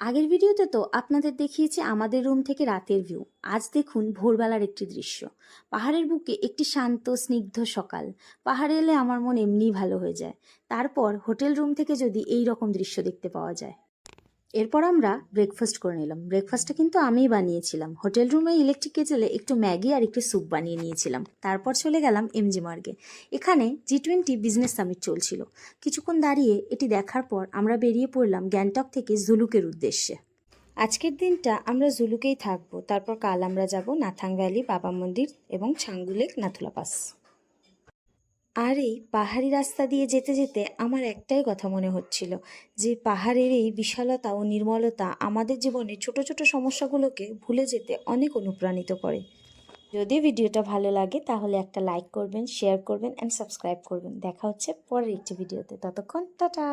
আগের ভিডিওতে তো আপনাদের দেখিয়েছি আমাদের রুম থেকে রাতের ভিউ। আজ দেখুন ভোরবেলার একটি দৃশ্য। পাহাড়ের বুকে একটি শান্ত স্নিগ্ধ সকাল। পাহাড়ে এলে আমার মন এমনিই ভালো হয়ে যায়। তারপর হোটেল রুম থেকে যদি এই রকম দৃশ্য দেখতে পাওয়া যায়। এরপর আমরা ব্রেকফাস্ট করে নিলাম। ব্রেকফাস্টটা কিন্তু আমিই বানিয়েছিলাম। হোটেল রুমে ইলেকট্রিক কেটেলে একটু ম্যাগি আর একটু স্যুপ বানিয়ে নিয়েছিলাম। তারপর চলে গেলাম এমজি মার্গে। এখানে G20 বিজনেস সামিট চলছিল। কিছুক্ষণ দাঁড়িয়ে এটি দেখার পর আমরা বেরিয়ে পড়লাম গ্যাংটক থেকে জুলুকের উদ্দেশ্যে। আজকের দিনটা আমরা জুলুকেই থাকবো। তারপর কাল আমরা যাব নাথাং ভ্যালি, বাবা মন্দির এবং ছাঙ্গু লেক, নাথুলা পাস। আর এই পাহাড়ি রাস্তা দিয়ে যেতে যেতে আমার একটাই কথা মনে হচ্ছিল যে পাহাড়ের এই বিশালতা ও নির্মলতা আমাদের জীবনের ছোট ছোট সমস্যাগুলোকে ভুলে যেতে অনেক অনুপ্রাণিত করে। যদি ভিডিওটা ভালো লাগে তাহলে একটা লাইক করবেন, শেয়ার করবেন অ্যান্ড সাবস্ক্রাইব করবেন। দেখা হচ্ছে পরের একটি ভিডিওতে। ততক্ষণ টাটা।